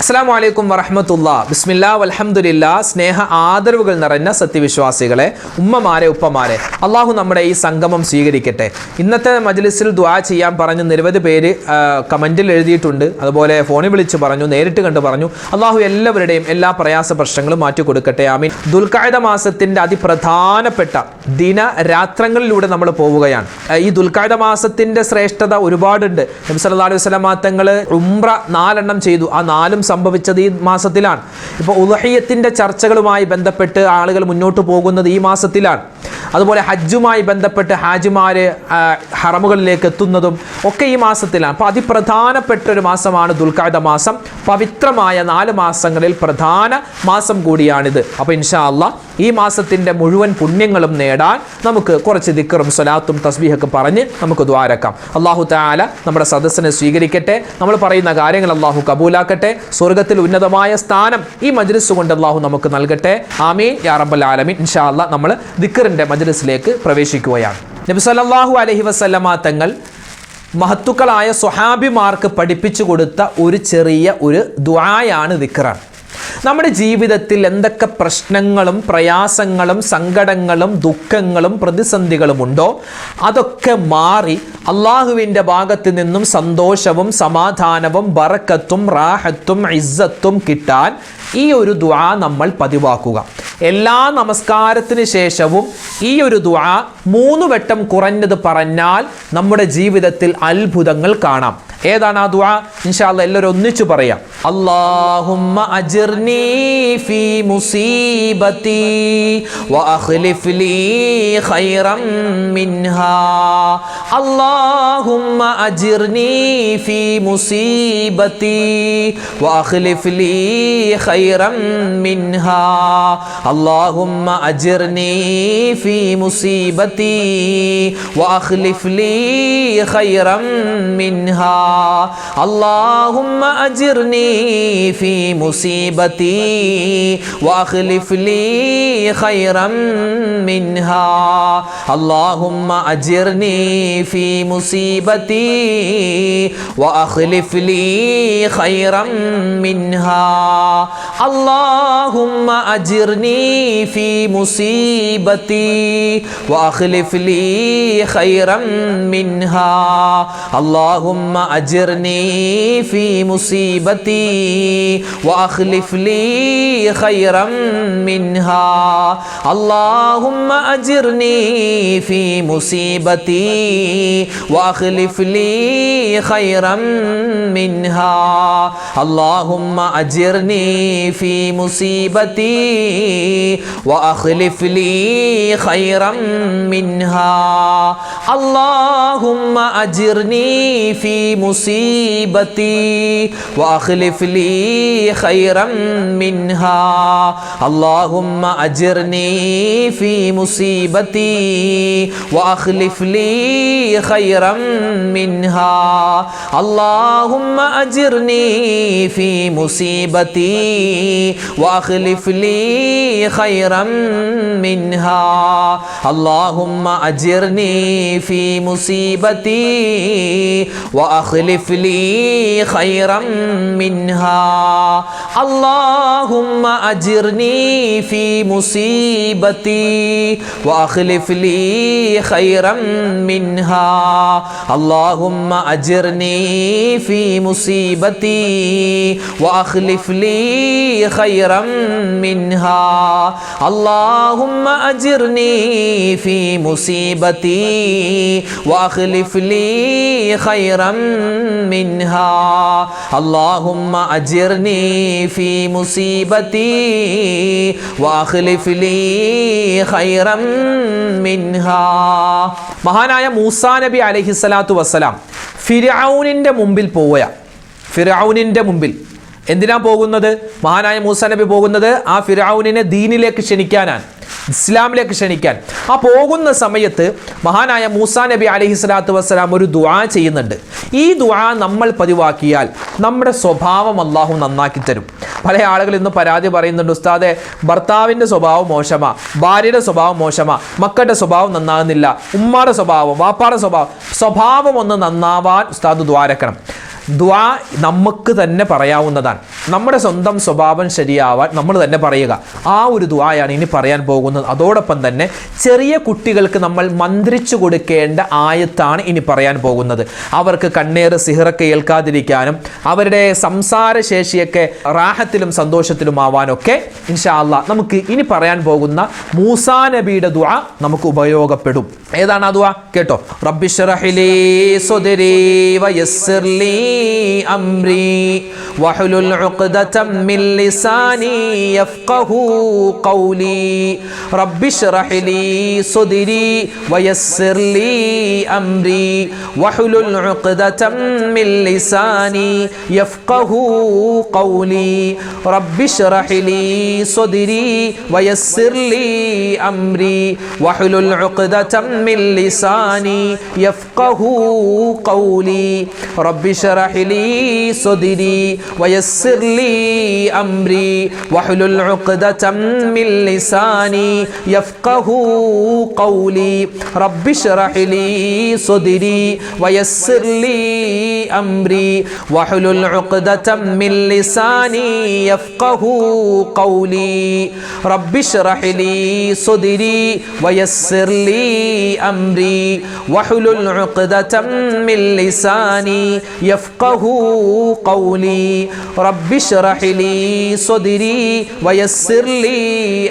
അസ്സലാമു അലൈക്കും വറഹ്മത്തുള്ളാഹി. ബിസ്മില്ലാ വൽഹംദുലില്ലാ. സ്നേഹ ആദരവുകൾ നിറഞ്ഞ സത്യവിശ്വാസികളെ, ഉമ്മമാരെ, ഉപ്പമാരെ, അള്ളാഹു നമ്മുടെ ഈ സംഗമം സ്വീകരിക്കട്ടെ. ഇന്നത്തെ മജ്ലിസിൽ ദുആ ചെയ്യാൻ പറഞ്ഞു നിരവധി പേര് കമൻറ്റിൽ എഴുതിയിട്ടുണ്ട്, അതുപോലെ ഫോണിൽ വിളിച്ച് പറഞ്ഞു, നേരിട്ട് കണ്ട് പറഞ്ഞു. അള്ളാഹു എല്ലാവരുടെയും എല്ലാ പ്രയാസ പ്രശ്നങ്ങളും മാറ്റി കൊടുക്കട്ടെ, ആമീൻ. ദുൽഖഅദ മാസത്തിൻ്റെ അതിപ്രധാനപ്പെട്ട ദിനരാത്രങ്ങളിലൂടെ നമ്മൾ പോവുകയാണ്. ഈ ദുൽഖഅദ മാസത്തിൻ്റെ ശ്രേഷ്ഠത ഒരുപാടുണ്ട്. നബി സല്ലല്ലാഹു അലൈഹി വസല്ലം തങ്ങൾ ഉംറ 4 എണ്ണം ചെയ്തു. ആ 4ഉം സംഭവിച്ചത് ഈ മാസത്തിലാണ്. ഇപ്പോൾ ഉദ്ഹിയ്യത്തിൻ്റെ ചർച്ചകളുമായി ബന്ധപ്പെട്ട് ആളുകൾ മുന്നോട്ട് പോകുന്നത് ഈ മാസത്തിലാണ്. അതുപോലെ ഹജ്ജുമായി ബന്ധപ്പെട്ട് ഹാജിമാർ ഹറമുകളിലേക്ക് എത്തുന്നതും ഒക്കെ ഈ മാസത്തിലാണ്. അപ്പോൾ അതിപ്രധാനപ്പെട്ട ഒരു മാസമാണ് ദുൽഖഅദ മാസം. പവിത്രമായ 4 മാസങ്ങളിൽ പ്രധാന മാസം കൂടിയാണിത്. അപ്പോൾ ഇൻഷാ അല്ലാഹ് ഈ മാസത്തിൻ്റെ മുഴുവൻ പുണ്യങ്ങളും നേടാൻ നമുക്ക് കുറച്ച് ദിക്റും സ്വലാത്തും തസ്ബീഹൊക്കെ പറഞ്ഞ് നമുക്ക് ദ്വാരക്കാം. അല്ലാഹു തആല നമ്മുടെ സദസ്സിനെ സ്വീകരിക്കട്ടെ. നമ്മൾ പറയുന്ന കാര്യങ്ങൾ അല്ലാഹു കബൂലാക്കട്ടെ. സ്വർഗ്ഗത്തിൽ ഉന്നതമായ സ്ഥാനം ഈ മജ്ലിസ് കൊണ്ട് അല്ലാഹു നമുക്ക് നൽകട്ടെ, ആമീൻ യാ റബ്ബൽ ആലമീൻ. ഇൻഷാ അല്ലാഹ് നമ്മൾ ദിക്റിൻ്റെ മജ്ലിസിലേക്ക് പ്രവേശിക്കുകയാണ്. നബി സല്ലല്ലാഹു അലൈഹി വസല്ലമ തങ്ങൾ മഹത്തുക്കളായ സ്വഹാബിമാർക്ക് പഠിപ്പിച്ചു കൊടുത്ത ഒരു ചെറിയ ദുആയാണ് ദിക്റാണ്. നമ്മുടെ ജീവിതത്തിൽ എന്തൊക്കെ പ്രശ്നങ്ങളും പ്രയാസങ്ങളും സങ്കടങ്ങളും ദുഃഖങ്ങളും പ്രതിസന്ധികളും ഉണ്ടോ അതൊക്കെ മാറി അള്ളാഹുവിൻ്റെ ഭാഗത്ത് നിന്നും സന്തോഷവും സമാധാനവും ബറക്കത്തും റാഹത്തും ഇസ്സത്തും കിട്ടാൻ ഈ ഒരു ദുആ നമ്മൾ പതിവാക്കുക. എല്ലാ നമസ്കാരത്തിന് ശേഷവും ഈ ഒരു ദുആ 3 വട്ടം കുറഞ്ഞത് പറഞ്ഞാൽ നമ്മുടെ ജീവിതത്തിൽ അത്ഭുതങ്ങൾ കാണാം. ഏതാണ് ആ ദുആ? ഇൻഷാ അല്ലാഹ് എല്ലാവരും ഒന്നിച്ചു പറയാം. അല്ലാഹുമ്മ അജിർനി ഫീ മുസീബതി വ അഖ്ലിഫ് ലീ ഖൈറൻ മിൻഹാ. അല്ലാഹുമ്മ അജിർനി ഫീ മുസീബതി വ അഖ്ലിഫ് ലീ ഖൈറൻ മിൻഹാ. അല്ലാഹുമ്മ അജിർനി ഫീ മുസീബതി വ അഖ്ലിഫ് ലീ ഖൈറൻ മിൻഹാ. اللهم أجرني في مصيبتي وأخلف لي خيرا منها. اللهم أجرني في مصيبتي وأخلف لي خيرا منها. اللهم أجرني في مصيبتي وأخلف لي خيرا منها. اللهم أجرني في مصيبتي وأخلف لي خيرا منها. اللهم أجرني في مصيبتي وأخلف لي خيرا منها. اللهم أجرني في مصيبتي وأخلف لي خيرا منها. اللهم أجرني في مصيبتي وأخلف لي خيرا منها. اللهم أجرني في مصيبتي وأخلف لي خيرا منها. اللهم أجرني في مصيبتي وأخلف لي خيرا منها. اللهم أجرني في مصيبتي وأخلف لي خيرا منها. اللهم أجرني في مصيبتي وأخلف لي خيرا منها. اللهم أجرني في مصيبتي وأخلف لي خيرا منها. اللهم أجرني في مصيبتي وأخلف لي خيرا منها. اللهم أجرني في مصيبتي وأخلف لي خيرا منها. മഹാനായ മൂസാ നബി അലൈഹിസ്സലാത്തു വസ്സലാം ഫിർഔനിൻ്റെ മുമ്പിൽ പോവുകയാണ്. ഫിർഔനിൻ്റെ മുമ്പിൽ എന്തിനാ പോകുന്നത്? മഹാനായ മൂസാ നബി പോകുന്നത് ആ ഫിർഔനിനെ ദീനിലേക്ക് ക്ഷണിക്കാനാണ്, ഇസ്ലാമിലേക്ക് ക്ഷണിക്കാൻ. ആ പോകുന്ന സമയത്ത് മഹാനായ മൂസാ നബി അലൈഹിസ്സലാത്തു വസ്സലാം ഒരു ദുആ ചെയ്യുന്നുണ്ട്. ഈ ദുആ നമ്മൾ പതിവാക്കിയാൽ നമ്മുടെ സ്വഭാവം അല്ലാഹു നന്നാക്കി തരും. പല ആളുകൾ ഇന്ന് പരാതി പറയുന്നുണ്ട്, ഉസ്താദെ ഭർത്താവിൻ്റെ സ്വഭാവം മോശമാ, ഭാര്യയുടെ സ്വഭാവം മോശമാ, മക്കളുടെ സ്വഭാവം നന്നാകുന്നില്ല, ഉമ്മാടെ സ്വഭാവം, വാപ്പാടെ സ്വഭാവം ഒന്ന് നന്നാവാൻ ഉസ്താദ് ദ്വാരക്കണം. ദുആ നമുക്ക് തന്നെ പറയാവുന്നതാണ്. നമ്മുടെ സ്വന്തം സ്വഭാവം ശരിയാവാൻ നമ്മൾ തന്നെ പറയുക. ആ ഒരു ദുആയാണ് ഇനി പറയാൻ പോകുന്നത്. അതോടൊപ്പം തന്നെ ചെറിയ കുട്ടികൾക്ക് നമ്മൾ മന്ത്രിച്ചു കൊടുക്കേണ്ട ആയത്താണ് ഇനി പറയാൻ പോകുന്നത്. അവർക്ക് കണ്ണേറ് സിഹറൊക്കെ ഏൽക്കാതിരിക്കാനും അവരുടെ സംസാരശേഷിയൊക്കെ റാഹത്തിലും സന്തോഷത്തിലുമാവാനൊക്കെ ഇൻഷാ അല്ലാഹ് നമുക്ക് ഇനി പറയാൻ പോകുന്ന മൂസാ നബിയുടെ ദുആ നമുക്ക് ഉപയോഗപ്പെടും. ഏതാണ് ആ ദുആ? കേട്ടോ. റബ്ബിശ്റഹ് ലീ സദ്രി വയസ്സിർ ലീ അംരി വഹ്ലുൽ ഉഖ്ദതം മിൻ ലിസാനി യഫ്ഖഹു ഖൗലി. റബ്ബിശ്റഹ് ലീ സദ്രി വയസ്സിർ ലീ അംരി വഹ്ലുൽ ഉഖ്ദതം മിൻ ലിസാനി യഫ്ഖഹു ഖൗലി. റബ്ബിശ്റഹ് ലീ സദ്രി വയസ്സിർ ലീ അംരി വഹ്ലുൽ ഉഖ്ദതം മിൻ ലിസാനി യഫ്ഖഹു ഖൗലി. റബ്ബിശ്റഹ് ലീ സദ്രി വയസ്സിർ ലീ അംരി വഹ്ലുൽ ഉഖ്ദതം മിൻ ലിസാനി യഫ്ഖഹു ഖൗലി. റബ്ബിശ്റഹ് ലീ സദ്രി വയസ്സിർ ലീ അംരി വഹ്ലുൽ ഉഖ്ദതം മിൻ ലിസാനി യഫ്ഖഹു ഖൗലി. റബ്ബിശ്റഹ് ലീ സദ്രി വയസ്സിർ ലീ അംരി വഹ്ലുൽ ഉഖ്ദതം മിൻ ലിസാനി യഫ്ഖഹു ഖൗലി. റബ്ബിശ്റഹ് ലീ സദ്രി വയസ്സിർ ലീ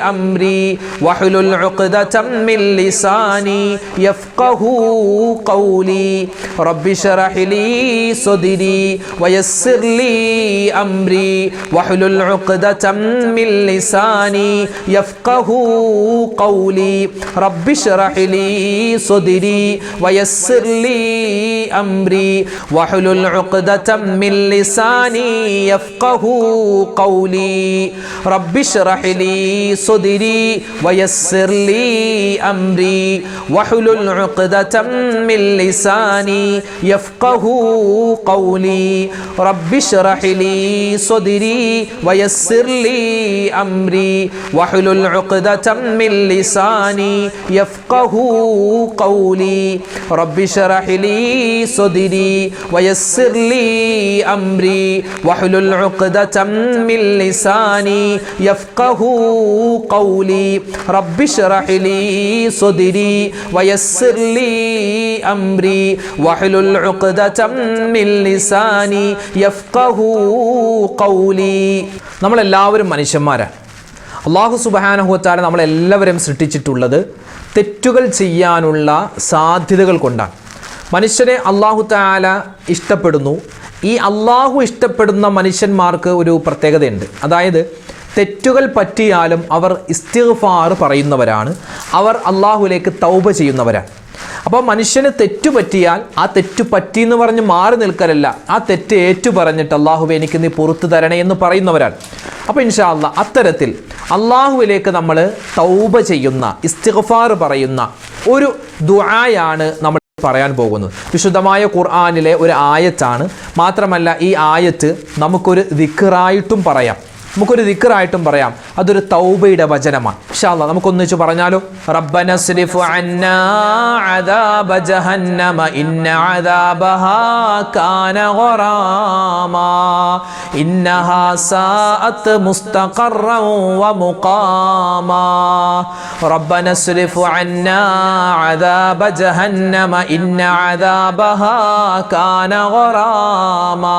അംരി വഹ്ലുൽ ഉഖ്ദതം മിൻ ലിസാനി യഫ്ഖഹു ഖൗലി. റബ്ബിശ്റഹ് ലീ സദ്രി വയസ്സിർ ലീ അംരി വഹ്ലുൽ ഉഖ്ദതം മിൻ ലിസാനി യഫ്ഖഹു ഖൗലി. റബ്ബിശ്റഹ് ലീ സദ്രി വയസ്സിർ ലീ അംരി വഹ്ലുൽ ഉഖ്ദതം മിൻ ലിസാനി യഫ്ഖഹു ഖൗലി. റബ്ബിശ്റഹ് ലീ സദ്രി വയസ്സിർ ലീ അംരി വഹ്ലുൽ ഉഖ്ദതം മിൻ ലിസാനി യഫ്ഖഹു ഖൗലി. റബ്ബിശ്റഹ് ലീ സദ്രി വയസ്സിർ ലീ അംരി വഹ്ലുൽ ഉഖ്ദതം മിൻ ലിസാനി യഫ്ഖഹു ഖൗലി. റബ്ബിശ്റഹ് ലീ സദ്രി വയസ്സിർ ലീ അംരി വഹ്ലുൽ ഉഖ്ദതം മിൻ ലിസാനി യഫ്ഖഹു ഖൗലി. റബ്ബിശ്റഹ് ലീ സദ്രി വയസ്സിർ ലീ അംരി വഹ്ലുൽ ഉഖ്ദതം മിൻ ലിസാനി യഫ്ഖഹു ഖൗലി. നമ്മളെല്ലാവരും മനുഷ്യന്മാരാണ്. അല്ലാഹു സുബ്ഹാനഹു വ തആല നമ്മളെല്ലാവരും സൃഷ്ടിച്ചിട്ടുള്ളത് തെറ്റുകൾ ചെയ്യാനുള്ള സാധ്യതകൾ കൊണ്ടാണ്. മനുഷ്യനെ അല്ലാഹു തആല ഇഷ്ടപ്പെടുന്നു. ഈ അല്ലാഹു ഇഷ്ടപ്പെടുന്ന മനുഷ്യന്മാർക്ക് ഒരു പ്രത്യേകതയുണ്ട്. അതായത് തെറ്റുകൾ പറ്റിയാലും അവർ ഇസ്തിഗ്ഫാർ പറയുന്നവരാണ്. അവർ അല്ലാഹുവിലേക്ക് തൗബ ചെയ്യുന്നവരാണ്. അപ്പോൾ മനുഷ്യന് തെറ്റു പറ്റിയാൽ ആ തെറ്റു പറ്റി എന്ന് പറഞ്ഞ് മാറി നിൽക്കലല്ല, ആ തെറ്റ് ഏറ്റു പറഞ്ഞിട്ട് അല്ലാഹുവേ എനിക്ക് നീ പുറത്തു തരണേ എന്ന് പറയുന്നവരാണ്. അപ്പോൾ ഇൻഷാ അല്ലാഹ് അത്തരത്തിൽ അല്ലാഹുവിലേക്ക് നമ്മൾ തൗബ ചെയ്യുന്ന, ഇസ്തിഗ്ഫാർ പറയുന്ന ഒരു ദുആയാണ് നമ്മൾ പറയാൻ പോകുന്നത്. വിശുദ്ധമായ ഖുർആനിലെ ഒരു ആയത്താണ്. മാത്രമല്ല ഈ ആയത്ത് നമുക്കൊരു ദിക്റായിട്ടും പറയാം. അതൊരു തൗബയുടെ വചനമാണ്. ഇൻഷാ അല്ലാഹ് നമുക്കൊന്നിച്ച് പറഞ്ഞാലോ. റബ്ബന സ്രിഫ് അന്നാ അദാബ ജഹന്നമ ഇന്ന അദാബഹാ കാന ഗറാമാ ഇന്നഹാ സാഅത് മുസ്തഖറൻ വ മുഖാമാ. റബ്ബന സ്രിഫ് അന്നാ അദാബ ജഹന്നമ ഇന്ന അദാബഹാ കാന ഗറാമാ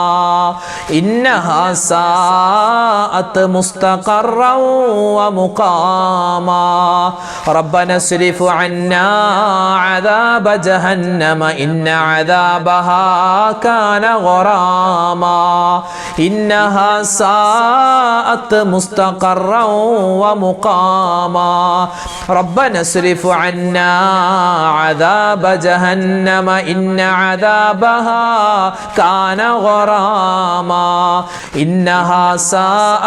ഇന്നഹാ സാഅത് مستقرا ومقاما. ربنا اصرف عنا عذاب جهنم إن عذابها كان غراما إنها ساءت مستقرا ومقاما. ربنا اصرف عنا عذاب جهنم إن عذابها كان غراما إنها ساءت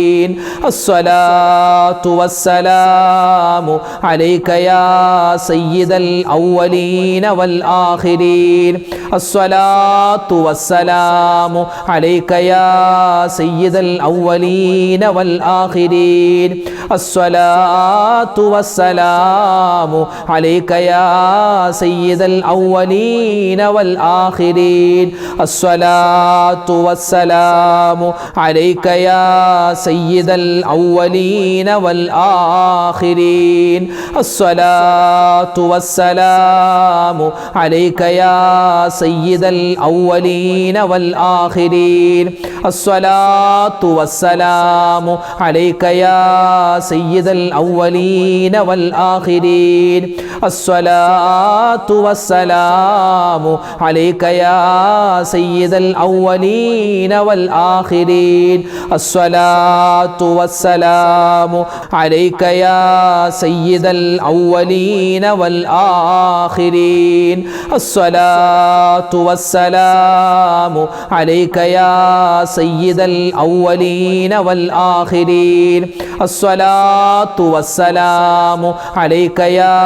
الآخرين الصلاة والسلام عليك يا سيد الأولين والآخرين الصلاة والسلام عليك يا سيد الأولين والآخرين الصلاة والسلام عليك يا سيد الأولين والآخرين الصلاة والسلام عليك يا سيد الأولين والآخرين الصلاة والسلام عليك يا سيد الأولين والآخرين الصلاة والسلام عليك يا سيد الأولين والآخرين الصلاة والسلام عليك يا سيد الأولين والآخرين الصلاة والسلام عليك يا سيد الأولين والآخرين الصلاة والسلام عليك يا سيد الأولين والآخرين الصلاة والسلام عليك يا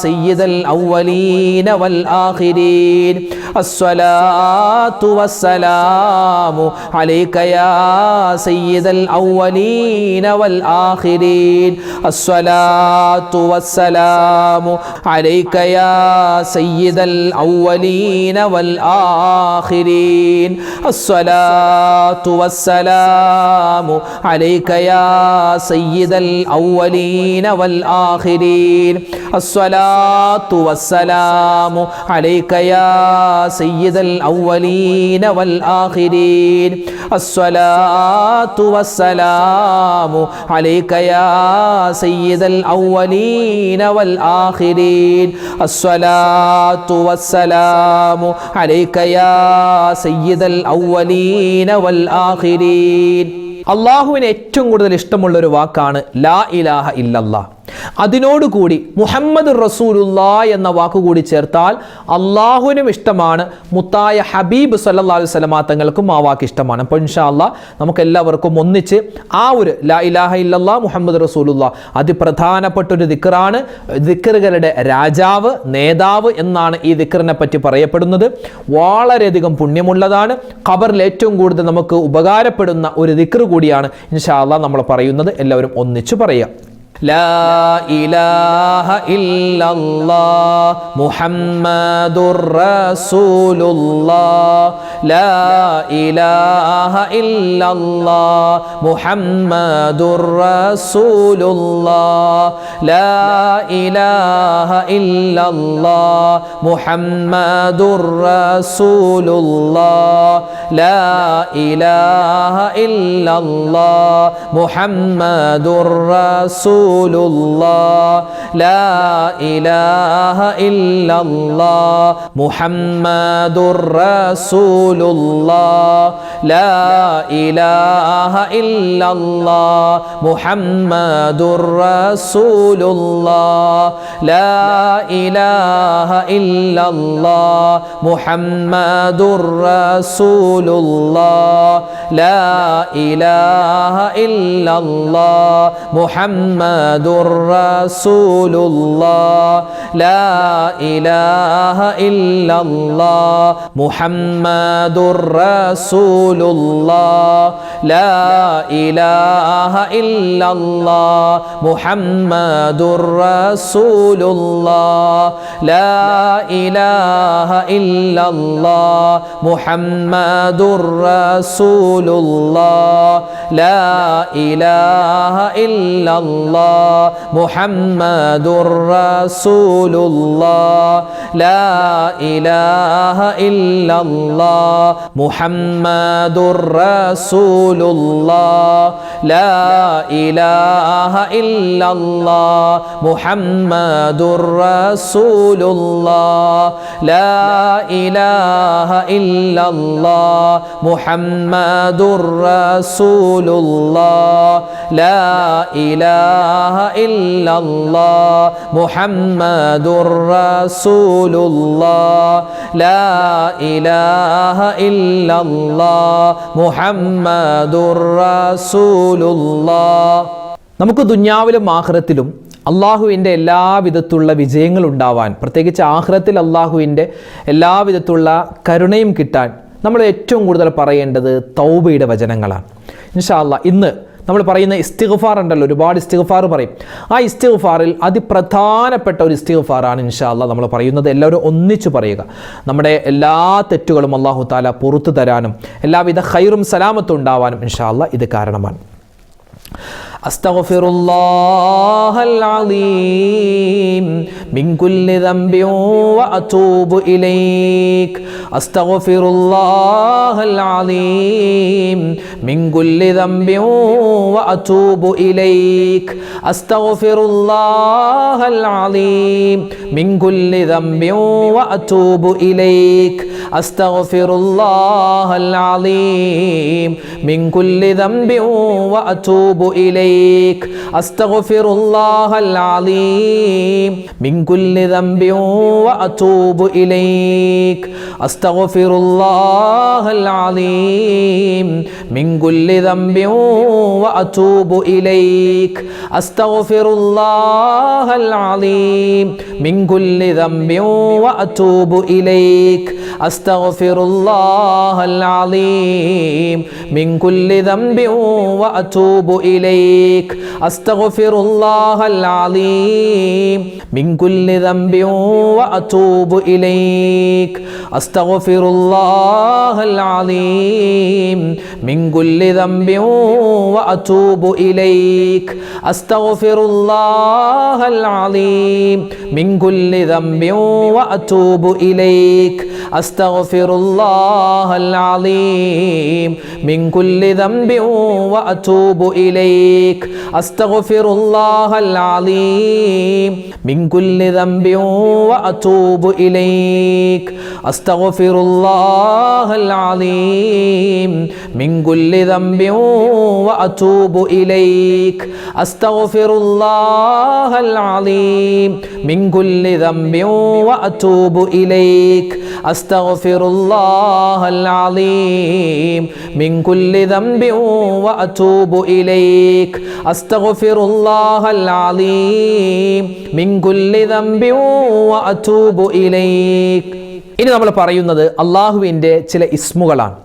سيد الأولين والآخرين الصلاة والسلام عليك يا سيد الأولين والآخرين الصلاة والسلام عليك يا سيد الأولين والآخرين الصلاة والسلام عليك يا سيد الأولين والآخرين الصلاة والسلام عليك يا سيد الأولين والآخرين الصلاة والسلام عليك يا سيد الأولين والآخرين الصلاة والسلام عليك يا سيد الأولين والآخرين അള്ളാഹുവിന് ഏറ്റവും കൂടുതൽ ഇഷ്ടമുള്ളൊരു വാക്കാണ് ലാ ഇലാഹ ഇല്ലല്ലാഹ്. അതിനോടുകൂടി മുഹമ്മദ് റസൂലുള്ളാ എന്ന വാക്കുകൂടി ചേർത്താൽ അള്ളാഹുവിനും ഇഷ്ടമാണ്, മുത്തായ ഹബീബ് സല്ലല്ലാഹു അലൈഹി വസല്ലമ തങ്ങൾക്കും ആ വാക്ക് ഇഷ്ടമാണ്. അപ്പോൾ ഇൻഷാ അല്ലാഹ് നമുക്ക് എല്ലാവർക്കും ഒന്നിച്ച് ആ ഒരു ലാ ഇലാഹ ഇല്ലല്ലാഹ് മുഹമ്മദ് റസൂലുള്ളാ അതിപ്രധാനപ്പെട്ടൊരു ദിക്റാണ്. ദിക്റുകളുടെ രാജാവ്, നേതാവ് എന്നാണ് ഈ ദിക്റിനെ പറ്റി പറയപ്പെടുന്നത്. വളരെയധികം പുണ്യമുള്ളതാണ്. ഖബറിൽ ഏറ്റവും കൂടുതൽ നമുക്ക് ഉപകാരപ്പെടുന്ന ഒരു ദിക്ർ കൂടിയാണ് ഇൻഷാ അല്ലാഹ് നമ്മൾ പറയുന്നത്. എല്ലാവരും ഒന്നിച്ചു പറയുക. لا إله إلا الله محمد رسول الله لا إله إلا الله محمد رسول الله لا إله إلا الله محمد رسول الله لا إله إلا الله محمد رسول الله لا إله إلا الله محمد رسول الله لا إله إلا الله محمد رسول الله لا إله إلا الله محمد رسول الله لا إله إلا الله محمد رسول الله لا إله إلا الله محمد رسول الله لا إله إلا الله محمد رسول الله لا إله إلا الله محمد رسول الله لا إله إلا الله محمد رسول الله لا إله إلا الله محمد رسول الله لا إله إلا الله محمد رسول الله لا إله ഇല്ലല്ലാഹ് മുഹമ്മദുർ റസൂലുള്ളാഹ് ലാ ഇലാഹ ഇല്ലല്ലാഹ് മുഹമ്മദുർ റസൂലുള്ളാഹ് ലാ ഇലാഹ ഇല്ലല്ലാഹ് മുഹമ്മദുർ റസൂലുള്ളാഹ്. നമുക്ക് ദുനിയാവിലും ആഖിറത്തിലും അള്ളാഹുവിൻ്റെ എല്ലാവിധത്തുള്ള വിജയങ്ങൾ ഉണ്ടാവാൻ, പ്രത്യേകിച്ച് ആഖിറത്തിൽ അള്ളാഹുവിൻ്റെ എല്ലാവിധത്തുള്ള കരുണയും കിട്ടാൻ നമ്മൾ ഏറ്റവും കൂടുതൽ പറയേണ്ടത് തൗബയുടെ വചനങ്ങളാണ്. ഇൻഷാ അല്ലാഹ് ഇന്ന് നമ്മൾ പറയുന്ന ഇസ്തിഗ്ഫാർ ഉണ്ടല്ലോ, ഒരുപാട് ഇസ്തിഗ്ഫാർ പറയും. ആ ഇസ്തിഗ്ഫാറിൽ അതിപ്രധാനപ്പെട്ട ഒരു ഇസ്തിഗ്ഫാറാണ് ഇൻഷാ അല്ലാഹ് നമ്മൾ പറയുന്നത്. എല്ലാവരും ഒന്നിച്ചു പറയുക. നമ്മുടെ എല്ലാ തെറ്റുകളും അല്ലാഹു തആല പുറത്തു തരാനും എല്ലാവിധ ഖൈറും സലാമത്തും ഉണ്ടാവാനും ഇൻഷാ അല്ലാഹ് ഇത് കാരണമാണ്. അസ്തഗ്ഫിറുല്ലാഹൽ അലീം മിൻ കുല്ലി ദംബിൻ വഅതൂബു ഇലൈക്. അസ്തഗ്ഫിറുല്ലാഹൽ അലീം മിൻ കുല്ലി ദംബിൻ വഅതൂബു ഇലൈക്. അസ്തഗ്ഫിറുല്ലാഹൽ അലീം മിൻ കുല്ലി ദംബിൻ വഅതൂബു ഇലൈക്. അസ്തഗ്ഫിറുല്ലാഹൽ അലീം മിൻ കുല്ലി ദംബിൻ വഅതൂബു ഇലൈക്. അസ്തഗ്ഫിറുല്ലാഹൽ അലീം മിൻ കുല്ലി ദംബിൻ വഅതൂബു ഇലൈക്. അസ്തഗ്ഫിറുല്ലാഹൽ അലീം മിൻ കുല്ലി ദംബിൻ വഅതൂബു ഇലൈക്. അസ്തഗ്ഫിറുല്ലാഹൽ അലീം മിൻ കുല്ലി ദംബിൻ വഅതൂബു ഇലൈക്. അസ്തഗ്ഫിറുല്ലാഹൽ അലീം മിൻ കുല്ലി ദംബിൻ വഅതൂബു ഇലൈക്. അസ്തഗ്ഫിറുല്ലാഹൽ അലീം മിൻ കുല്ലി ദംബിൻ വഅതൂബു ഇലൈക്. അസ്തഗ്ഫിറുല്ലാഹൽ അലീം മിൻ കുല്ലി ദംബിൻ വഅതൂബു ഇലൈക്. അസ്തഗ്ഫിറുല്ലാഹൽ അലീം മിൻ കുല്ലി ദംബിൻ വഅതൂബു ഇലൈക്. അസ്തഗ്ഫിറുല്ലാഹൽ അലീം മിൻ കുല്ലി ദംബിൻ വഅതൂബു ഇലൈക്. അസ്തഗ്ഫിറുല്ലാഹൽ അലീം മിൻ കുല്ലി ദംബിൻ വഅതൂബു ഇലൈക്. അസ്തഗ്ഫിറുല്ലാഹൽ അലീം മിൻ കുല്ലി ദംബിൻ വഅതൂബു ഇലൈക്. അസ്തഗ്ഫിറുല്ലാഹൽ അലീം മിൻ കുല്ലി ദംബിൻ വഅതൂബു ഇലൈക്. അസ്തഗ്ഫിറുല്ലാഹൽ അലീം മിൻ കുല്ലി ദംബിൻ വഅതൂബു ഇലൈക്. അസ്തഗ്ഫിറുല്ലാഹൽ അലീം മിൻ കുല്ലി ദംബിൻ വഅതൂബു ഇലൈക്. ഇനി നമ്മൾ പറയുന്നത് അള്ളാഹുവിൻ്റെ ചില ഇസ്മുകളാണ്.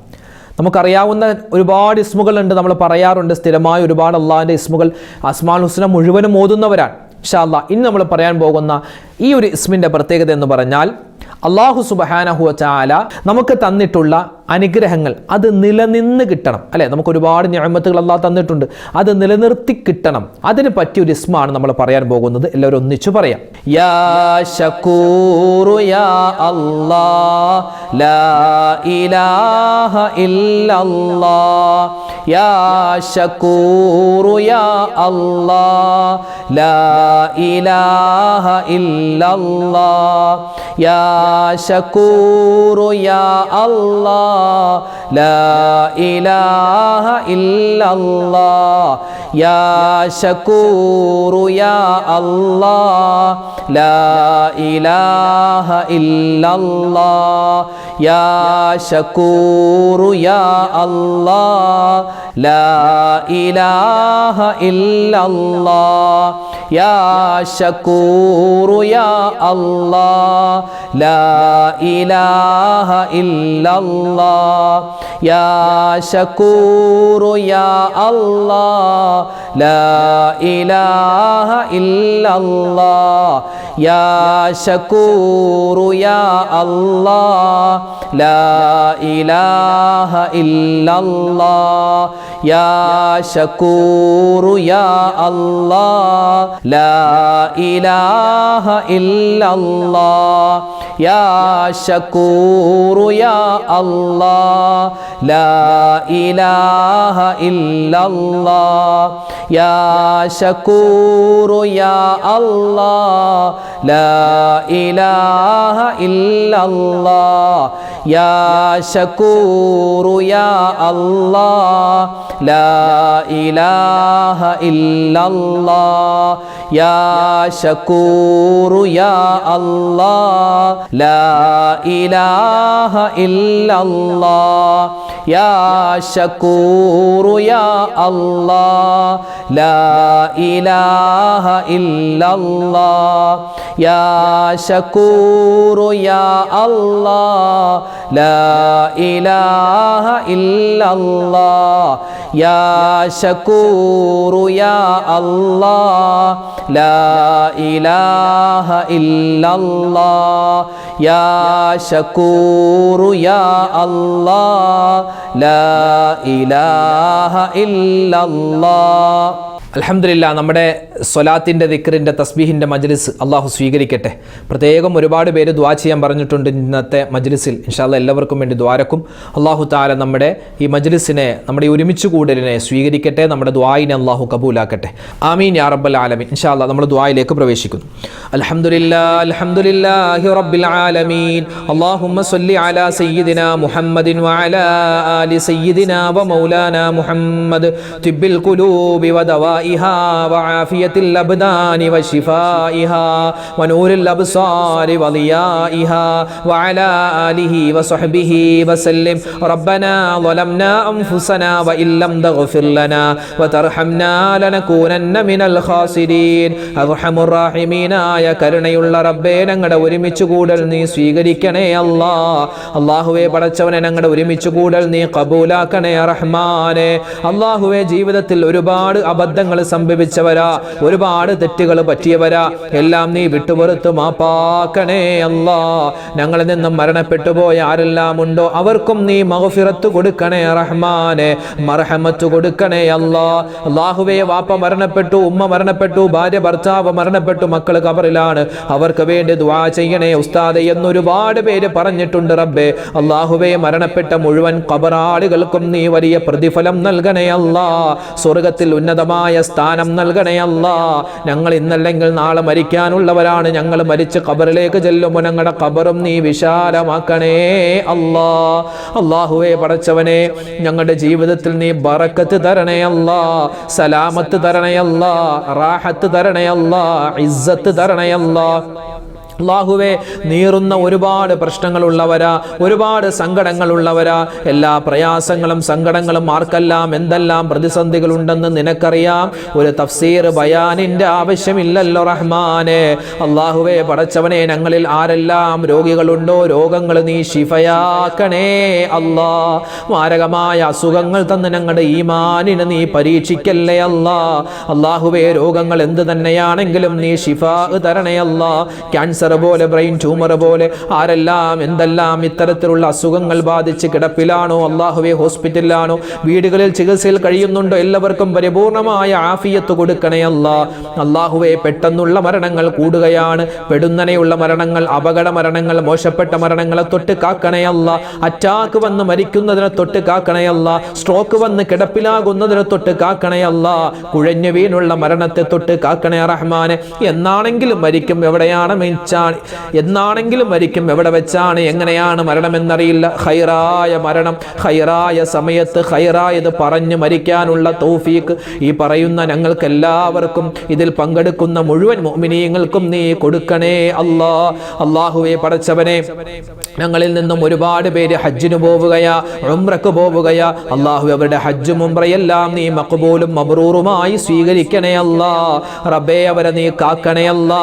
നമുക്കറിയാവുന്ന ഒരുപാട് ഇസ്മുകളുണ്ട്, നമ്മൾ പറയാറുണ്ട് സ്ഥിരമായ ഒരുപാട് അള്ളാഹിൻ്റെ ഇസ്മുകൾ. അസ്മാഉൽ ഹുസ്ന മുഴുവനും ഓതുന്നവരാണ്. ഇൻഷാ അല്ലാഹ് ഇന്ന് നമ്മൾ പറയാൻ പോകുന്ന ഈ ഒരു ഇസ്മിൻ്റെ പ്രത്യേകത എന്ന് പറഞ്ഞാൽ അല്ലാഹു സുബ്ഹാനഹു വ തആല നമുക്ക് തന്നിട്ടുള്ള അനുഗ്രഹങ്ങൾ അത് നിലനിന്ന് കിട്ടണം, അല്ലേ? നമുക്ക് ഒരുപാട് നിഅമത്തുകൾ അല്ലാഹു തന്നിട്ടുണ്ട്, അത് നിലനിർത്തി കിട്ടണം. അതിന് പറ്റിയ ഒരു ഇസ്മാണ് നമ്മൾ പറയാൻ പോകുന്നത്. എല്ലാവരും ഒന്നിച്ചു പറയാം. യാ ശകൂറു യാ അല്ലാഹ് ലാ ഇലാഹ ഇല്ലല്ലാഹ്. യാ ശകൂറു യാ അല്ലാഹ് ലാ ഇലാഹ ഇല്ലല്ലാഹ്. യാ ശകൂറു യാ അല്ലാഹ് ലാ ഇലാഹ ഇല്ലല്ലാഹ്. യാ ശകൂറു യാ അല്ലാഹ് ലാ ഇലാഹ ഇല്ലല്ലാഹ്. യാ ശകൂറു യാ അല്ലാഹ് ലാ ഇലാഹ ഇല്ലല്ലാഹ്. യാ ശകൂറു യാ അല്ലാഹ് ലാ ഇലാഹ ഇല്ലല്ലാഹ്. യാ ശകൂറു യാ അല്ലാഹ് ലാ ഇലാഹ ഇല്ലല്ലാഹ്. യാ ശകൂറു യാ അല്ലാഹ് ലാ ഇലാഹ ഇല്ലല്ലാഹ്. യാ ശകൂറു യാ അല്ലാഹ് ലാ ഇലാഹ ഇല്ലല്ലാഹ്. യാ ശകൂറു യാ അല്ലാഹ് ലാ ഇലാഹ ഇല്ലല്ലാഹ്. യാ ശകൂറു യാ അല്ലാഹ് ലാ ഇലാഹ ഇല്ലല്ലാഹ്. യാ ശകൂറു യാ അല്ലാഹ് ലാ ഇലാഹ ഇല്ലല്ലാഹ് യാ ശകൂറു യാ അല്ലാഹ് ലാ ഇലാഹ ഇല്ലല്ലാഹ് യാ ശകൂറു യാ അല്ലാഹ് ലാ ഇലാഹ ഇല്ലല്ലാഹ് യാ ശകൂറു യാ അല്ലാഹ് ലാ ഇലാഹ ഇല്ലല്ലാഹ് യാ ശകൂറു യാ അല്ലാഹ് ലാ ഇലാഹ ഇല്ലല്ലാഹ് യാ ശകൂറു യാ അല്ലാഹ് ലാ ഇലാഹ ഇല്ലല്ലാഹ്. അൽഹംദുലില്ലാഹ്, നമ്മുടെ സ്വലാത്തിൻ്റെ ദിക്റിൻ്റെ തസ്ബീഹിൻ്റെ മജ്ലിസ് അള്ളാഹു സ്വീകരിക്കട്ടെ. പ്രത്യേകം ഒരുപാട് പേര് ദുആ ചെയ്യാൻ പറഞ്ഞിട്ടുണ്ട് ഇന്നത്തെ മജ്ലിസിൽ. ഇൻഷാ അല്ലാഹ് എല്ലാവർക്കും വേണ്ടി ദ്വാരക്കും. അള്ളാഹു തആല നമ്മുടെ ഈ മജ്ലിസിനെ, നമ്മുടെ ഈ ഒരുമിച്ച് കൂടലിനെ സ്വീകരിക്കട്ടെ. നമ്മുടെ ദുആയിനെ അള്ളാഹു കബൂലാക്കട്ടെ. ആമീൻ യാ റബ്ബൽ ആലമീൻ. ഇൻഷാ അല്ലാഹ് നമ്മൾ ദുആയിലേക്ക് പ്രവേശിക്കുന്നു. അൽഹംദുലില്ലാഹി റബ്ബിൽ ആലമീൻ. അല്ലാഹുമ്മ സ്വല്ലി അലാ സയ്യിദിനാ മുഹമ്മദിൻ വഅലാ ആലി സയ്യിദിനാ വമൗലാനാ മുഹമ്മദ് തിബ്ബിൽ ഖുലൂബി വദവാഇഹാ വആഫിയത്തിൽ അബ്ദാനി വശിഫാഇഹാ വനൂരിൽ അബ്സാരി വളിയാഇഹാ വഅലാ ആലിഹി വസഹ്ബിഹി വസല്ലം. റബ്ബനാ ളലംനാ അൻഫുസനാ വഇല്ലം തഗ്ഫിർ ലനാ വതർഹംനാ ലനകൂനന്ന മിനൽ ഖാസിരീൻ. അർഹമുർ റഹീമീനായ കരുണയുള്ള റബ്ബേ, ഞങ്ങളുടെ ഒരുമിച്ച് കൂടൽ നീ സ്വീകരിക്കണേ അല്ലാ. അല്ലാഹുവേ പടച്ചവനെ, ഞങ്ങളുടെ ഒരുമിച്ച് കൂടൽ നീ കബൂലാക്കണേ റഹ്മാനെ. അല്ലാഹുവേ, ജീവിതത്തിൽ ഒരുപാട് അബദ്ധങ്ങൾ സംഭവിച്ചവരാ, ഒരുപാട് തെറ്റുകൾ പറ്റിയവരാ, എല്ലാം നീ വിട്ടുപുറത്ത് മാപ്പാക്കണേ അല്ലാ. ഞങ്ങളിൽ നിന്നും മരണപ്പെട്ടു പോയ ആരെല്ലാം ഉണ്ടോ അവർക്കും നീ മഗ്ഫിറത്ത് കൊടുക്കണേ റഹ്മാനെ, മർഹമത്ത് കൊടുക്കണേ അല്ലാ. അല്ലാഹുവേ, വാപ്പ മരണപ്പെട്ടു, ഉമ്മ മരണപ്പെട്ടു, ഭാര്യ ഭർത്താവ് മരണപ്പെട്ടു, മക്കൾ ഖബറിലാണ്, അവർക്ക് വേണ്ടി ദുആ ചെയ്യണേ ഉസ്താദ് എന്നൊരുപാട് പേര് പറഞ്ഞിട്ടുണ്ട് റബ്ബേ. അല്ലാഹുവേ, മരണപ്പെട്ട മുഴുവൻ ഖബറാളികൾക്കും നീ വലിയ പ്രതിഫലം നൽകണേ അല്ലാ, സ്വർഗത്തിൽ ഉന്നതമായ സ്ഥാനം നൽകണേ അല്ലാ. ഞങ്ങൾ ഇന്നല്ലെങ്കിൽ നാളെ മരിക്കാനുള്ളവരാണ്. ഞങ്ങൾ മരിച്ച് ഖബറിലേക്ക് ചെല്ലുമ്പോൾ ഞങ്ങളുടെ ഖബറും നീ വിശാലമാക്കണേ അല്ലാ. അല്ലാഹുവേ പടച്ചവനെ, ഞങ്ങളുടെ ജീവിതത്തിൽ നീ ബറക്കത്ത് തരണേ അല്ലാ, സലാമത്ത് തരണേ അല്ലാ, റാഹത്ത് തരണേ അല്ലാ, ഇസ്സത്ത് തരണേ അല്ലാ. അല്ലാഹുവേ, നീറുന്ന ഒരുപാട് പ്രശ്നങ്ങളുള്ളവരാ, ഒരുപാട് സങ്കടങ്ങളുള്ളവരാ, എല്ലാ പ്രയാസങ്ങളും സങ്കടങ്ങളും ആർക്കെല്ലാം എന്തെല്ലാം പ്രതിസന്ധികളുണ്ടെന്ന് നിനക്കറിയാം. ഒരു തഫ്സീർ ബയാനിന്റെ ആവശ്യമില്ലല്ലോ റഹ്മാനെ. അല്ലാഹുവേ പടച്ചവനെ, ഞങ്ങളിൽ ആരെല്ലാം രോഗികളുണ്ടോ രോഗങ്ങൾ നീ ശിഫയാക്കണേ അല്ലാ. മാരകമായ അസുഖങ്ങൾ തന്ന് ഞങ്ങളുടെ ഈമാനിനെ നീ പരീക്ഷിക്കല്ലേ അല്ലാ. അല്ലാഹുവേ, രോഗങ്ങൾ എന്ത് തന്നെയാണെങ്കിലും നീ ശിഫാ തരണേ അല്ലാ. ക്യാൻസർ പോലെ, ബ്രെയിൻ ട്യൂമർ പോലെ, ആരെല്ലാം എന്തെല്ലാം ഇത്തരത്തിലുള്ള അസുഖങ്ങൾ ബാധിച്ച് കിടപ്പിലാണോ, അല്ലാഹുവേ ഹോസ്പിറ്റലിലാണോ, വീടുകളിൽ ചികിത്സയിൽ കഴിയുന്നുണ്ടോ, എല്ലാവർക്കും പരിപൂർണമായ ആഫിയത്ത് കൊടുക്കണേ അല്ലാ. അല്ലാഹുവേ, പെട്ടെന്നുള്ള മരണങ്ങൾ കൂടുകയാണ്, പെടുന്നനെയുള്ള മരണങ്ങൾ, അപകട മരണങ്ങൾ, മോശപ്പെട്ട മരണങ്ങളെ തൊട്ട് കാക്കണേ അല്ലാ. അറ്റാക്ക് വന്ന് മരിക്കുന്നതിനെ തൊട്ട് കാക്കണേ അല്ലാ. സ്ട്രോക്ക് വന്ന് കിടപ്പിലാകുന്നതിനെ തൊട്ട് കാക്കണേ അല്ലാ. കുഴഞ്ഞു വീണുള്ള മരണത്തെ തൊട്ട് കാക്കണേ റഹ്മാനെ. എന്നാണെങ്കിലും മരിക്കും, എവിടെയാണ് എന്നാണെങ്കിലും മരിക്കും, എവിടെ വെച്ചാണ് എങ്ങനെയാണ് മരണമെന്നറിയില്ല. ഖൈറായ മരണം, ഖൈറായ സമയത്ത് ഖൈറായത് പറഞ്ഞു മരിക്കാനുള്ള തൗഫീഖ് ഈ പറയുന്ന ഞങ്ങൾക്ക് എല്ലാവർക്കും, ഇതിൽ പങ്കെടുക്കുന്ന മുഴുവൻ മുഅ്മിനീങ്ങൾക്കും നീ കൊടുക്കണേ അല്ലാ. അല്ലാഹുവേ പടച്ചവനെ, ഞങ്ങളിൽ നിന്നും ഒരുപാട് പേര് ഹജ്ജിന് പോവുകയാ, ഉംറക്ക് പോവുകയാ. അല്ലാഹു, അവരുടെ ഹജ്ജും ഉംറയെല്ലാം നീ മഖ്ബൂലും മബ്റൂറുമായി സ്വീകരിക്കണേ അല്ലാ. റബ്ബേ, അവരെ നീ കാക്കണേ അല്ലാ.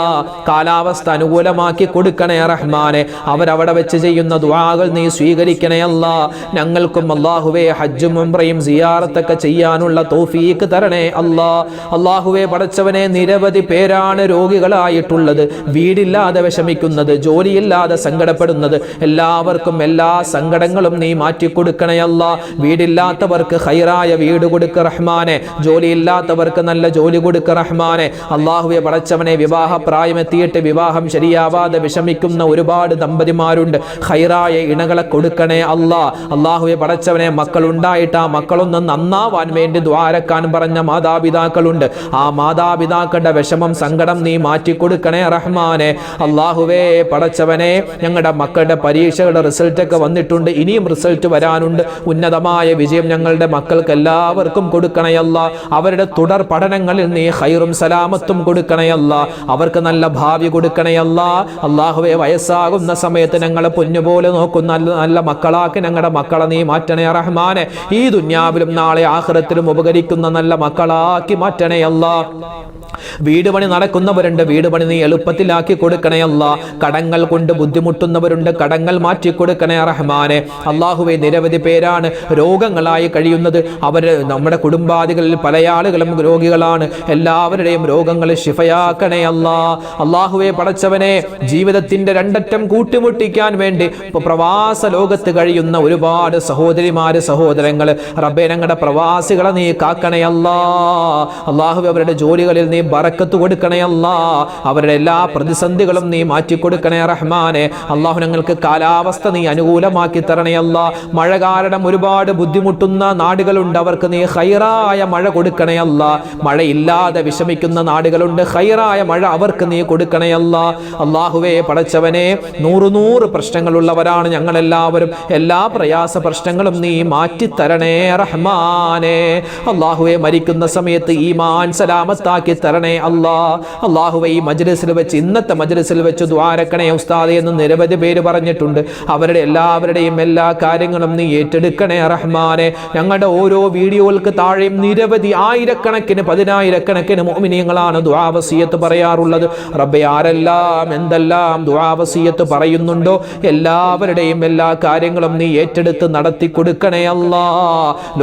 കാലാവസ്ഥ അനുകൂലമാക്കി കൊടുക്കണേ റഹ്മാനെ. അവരവിടെ വെച്ച് ചെയ്യുന്ന ദുആകൾ നീ സ്വീകരിക്കണേ അല്ലാ. ഞങ്ങൾക്കും അല്ലാഹുവേ ഹജ്ജും ഉംറയും സിയാറത്തൊക്കെ ചെയ്യാനുള്ള തൗഫീഖ് തരണേ അല്ലാ. അല്ലാഹുവേ പടച്ചവനെ, നിരവധി പേരാണ് രോഗികളായിട്ടുള്ളത്, വീടില്ലാതെ വിഷമിക്കുന്നത്, ജോലിയില്ലാതെ സങ്കടപ്പെടുന്നത്. എല്ലാവർക്കും എല്ലാ സങ്കടങ്ങളും നീ മാറ്റിക്കൊടുക്കണേ അല്ലാ. വീടില്ലാത്തവർക്ക് ഖൈറായ വീട് കൊടുക്ക റഹ്മാനെ, ജോലിയില്ലാത്തവർക്ക് നല്ല ജോലി കൊടുക്ക റഹ്മാനെ. അല്ലാഹുവേ പടച്ചവനെ, വിവാഹ പ്രായമെത്തിയിട്ട് വിവാഹം ശരിയാ ശരിയാവാതെ വിഷമിക്കുന്ന ഒരുപാട് ദമ്പതിമാരുണ്ട്. ഖൈറായ ഇണകളെ കൊടുക്കണേ അല്ലാ. അല്ലാഹുവേ പടച്ചവനെ, മക്കളുണ്ടായിട്ട് ആ മക്കളൊന്ന് നന്നാവാൻ വേണ്ടി ദ്വാരക്കാൻ പറഞ്ഞ മാതാപിതാക്കളുണ്ട്. ആ മാതാപിതാക്കളുടെ വിഷമം സങ്കടം നീ മാറ്റിക്കൊടുക്കണേ റഹ്മാനെ. അല്ലാഹുവേ പടച്ചവനെ, ഞങ്ങളുടെ മക്കളുടെ പരീക്ഷകളുടെ റിസൾട്ടൊക്കെ വന്നിട്ടുണ്ട്, ഇനിയും റിസൾട്ട് വരാനുണ്ട്. ഉന്നതമായ വിജയം ഞങ്ങളുടെ മക്കൾക്ക് എല്ലാവർക്കും കൊടുക്കണയല്ല. അവരുടെ തുടർ പഠനങ്ങളിൽ നീ ഖൈറും സലാമത്തും കൊടുക്കണയല്ല. അവർക്ക് നല്ല ഭാവി കൊടുക്കണയല്ല. അല്ലാഹുവേ വയസ്സാകുന്ന സമയത്ത് ഞങ്ങളെ പൊന്നുപോലെ നോക്കുന്ന നല്ല മക്കളാക്കി ഞങ്ങളുടെ മക്കളെ നീ മാറ്റണേ റഹ്മാനെ. ഈ ദുനിയാവിലും നാളെ ആഖിറത്തിലും ഉപകരിക്കുന്ന നല്ല മക്കളാക്കി മാറ്റണേ അല്ലാ. വീട് പണി നടക്കുന്നവരുണ്ട്, വീട് പണി നീ എളുപ്പത്തിലാക്കി കൊടുക്കണേ അല്ലാ. കടങ്ങൾ കൊണ്ട് ബുദ്ധിമുട്ടുന്നവരുണ്ട്, കടങ്ങൾ മാറ്റി കൊടുക്കണേ റഹ്മാനെ. അല്ലാഹുവേ നിരവധി പേരാണ് രോഗങ്ങളായി കഴിയുന്നത്. അവര് നമ്മുടെ കുടുംബാദികളിൽ പല ആളുകളും രോഗികളാണ്. എല്ലാവരുടെയും രോഗങ്ങൾ ശിഫയാക്കണേ അല്ലാ. അല്ലാഹുവേ പടച്ചവനെ, ജീവിതത്തിന്റെ രണ്ടറ്റം കൂട്ടിമുട്ടിക്കാൻ വേണ്ടി പ്രവാസ ലോകത്ത് കഴിയുന്ന ഒരുപാട് സഹോദരിമാര് സഹോദരങ്ങൾ, റബ്ബേ ഞങ്ങളുടെ പ്രവാസികളെ നീ കാക്കണേ അല്ലാ. അല്ലാഹുവേ അവരുടെ ജോലികളിൽ നീ ബറക്കത്ത് കൊടുക്കണേ അല്ലാ. അവരുടെ എല്ലാ പ്രതിസന്ധികളും നീ മാറ്റിക്കൊടുക്കണേ റഹ്മാനെ. അല്ലാഹു ഞങ്ങൾക്ക് കാലാവസ്ഥ നീ അനുകൂലമാക്കി തരണേ അല്ലാ. മഴ കാരണം ഒരുപാട് ബുദ്ധിമുട്ടുന്ന നാടുകളുണ്ട്, അവർക്ക് നീ ഖൈറായ മഴ കൊടുക്കണേ അല്ലാ. മഴയില്ലാതെ വിഷമിക്കുന്ന നാടുകളുണ്ട്, ഖൈറായ മഴ അവർക്ക് നീ കൊടുക്കണേ അല്ലാ. അല്ലാഹുവേ പടച്ചവനെ, 100 പ്രശ്നങ്ങളുള്ളവരാണ് ഞങ്ങളെല്ലാവരും. എല്ലാ പ്രയാസ പ്രശ്നങ്ങളും നീ മാറ്റിത്തരണേ റഹ്മാനെ. അല്ലാഹുവേ മരിക്കുന്ന സമയത്ത് ഈമാൻ സലാമത്താക്കി തരണേ അല്ലാ. അല്ലാഹുവേ ഈ മജ്ലിസിൽ വെച്ച്, ഇന്നത്തെ മജ്ലിസിൽ വെച്ച് ദ്വാരക്കണേ ഉസ്താദേ എന്ന് നിരവധി പേര് പറഞ്ഞിട്ടുണ്ട്. അവരുടെ എല്ലാവരുടെയും എല്ലാ കാര്യങ്ങളും നീ ഏറ്റെടുക്കണേ റഹ്മാനെ. ഞങ്ങളുടെ ഓരോ വീഡിയോകൾക്ക് താഴെയും നിരവധി ആയിരക്കണക്കിന് പതിനായിരക്കണക്കിന് മുഅ്മിനീങ്ങളാണ് ദുആ വസിയത്ത് പറയാറുള്ളത്. റബ്ബേ ആരെല്ലാം എന്തെല്ലാം ദുആ വസിയത്ത് പറയുന്നുണ്ടോ എല്ലാവരുടെയും എല്ലാ കാര്യങ്ങളും നീ ഏറ്റെടുത്ത് നടത്തി കൊടുക്കണേ അല്ലാ.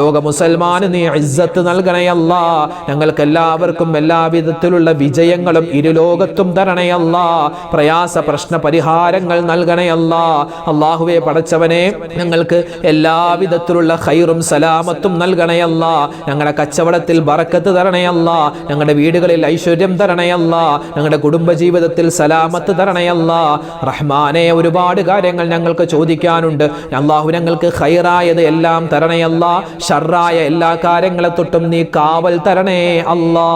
ലോക മുസൽമാന് നീ ഇസ്സത്ത് നൽകണേ അല്ലാ. ഞങ്ങൾക്ക് എല്ലാവർക്കും എല്ലാവിധത്തിലുള്ള വിജയങ്ങളും ഇരുലോകത്തും തരണേ അല്ലാ. പ്രയാസ പ്രശ്ന പരിഹാരങ്ങൾ നൽകണേ അല്ലാ. അല്ലാഹുവേ പടച്ചവനെ, ഞങ്ങൾക്ക് എല്ലാവിധത്തിലുള്ള ഖൈറും സലാമത്തും നൽകണേ അല്ലാ. ഞങ്ങളുടെ കച്ചവടത്തിൽ ബറക്കത്ത് തരണേ അല്ലാ. ഞങ്ങളുടെ വീടുകളിൽ ഐശ്വര്യം തരണേ അല്ലാ. ഞങ്ങളുടെ കുടുംബജീവിതത്തിൽ സലാമത്ത് തരണേ അല്ലാ. റഹ്മാനെ, ഒരുപാട് കാര്യങ്ങൾ ഞങ്ങൾക്ക് ചോദിക്കാനുണ്ട്. അല്ലാഹു ഞങ്ങൾക്ക് ഖൈറായത് എല്ലാം തരണേ അല്ലാ. ഷർറായ എല്ലാ കാര്യങ്ങളെ തൊട്ടും നീ കാവൽ തരണേ അല്ലാ.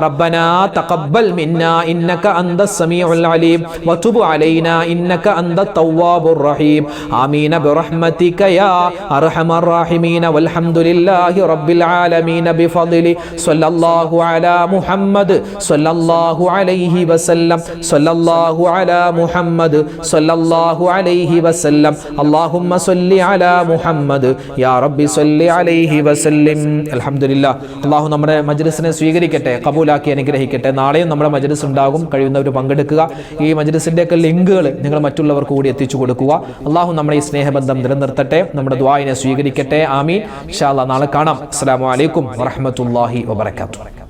റബ്ബനാ തഖബ്ബൽ മിന്നാ ഇന്നക അന്തസ് സമീഉൽ അലീം വതുബ് അലൈനാ ഇന്നക അന്തത് തവ്വാബുർ റഹീം. ആമീൻ ബിറഹ്മതിക യാ അർഹമർ റഹീമീൻ. വൽഹംദുലില്ലാഹി റബ്ബിൽ ആലമീൻ ബിഫദ്ലി സ്വല്ലല്ലാഹു അലാ മുഹമ്മദ് സ്വല്ലല്ലാഹു അലൈഹി വസല്ലം. സ്വല്ലല്ലാഹു അലാ മുഹമ്മദ് സ്വല്ലല്ലാഹു അലൈഹി വസല്ലം. അല്ലാഹുമ്മ സ്വല്ലി അലാ മുഹമ്മദ് യാ റബ്ബി സ്വല്ലി അലൈഹി വസല്ലം. അൽഹംദുലില്ലാഹ്. അല്ലാഹു നമ്മുടെ മജ്ലിസിനെ സ്വീകരിക്കട്ടെ, കബൂലാക്കി അനുഗ്രഹിക്കട്ടെ. നാളെയും നമ്മുടെ മജ്ലിസ് ഉണ്ടാകും, കഴിയുന്നവർ പങ്കെടുക്കുക. ഈ മജ്ലിസിൻ്റെയൊക്കെ ലിങ്കുകൾ നിങ്ങൾ മറ്റുള്ളവർക്ക് കൂടി എത്തിച്ചു കൊടുക്കുക. അല്ലാഹു നമ്മുടെ ഈ സ്നേഹബന്ധം നിലനിർത്തട്ടെ, നമ്മുടെ ദുആഇനെ സ്വീകരിക്കട്ടെ. ആമീൻ. ഇൻഷാ അല്ലാഹ് നാളെ കാണാം. അസ്സലാമു അലൈക്കും വറഹ്മത്തുള്ളാഹി വബറകാതുഹു.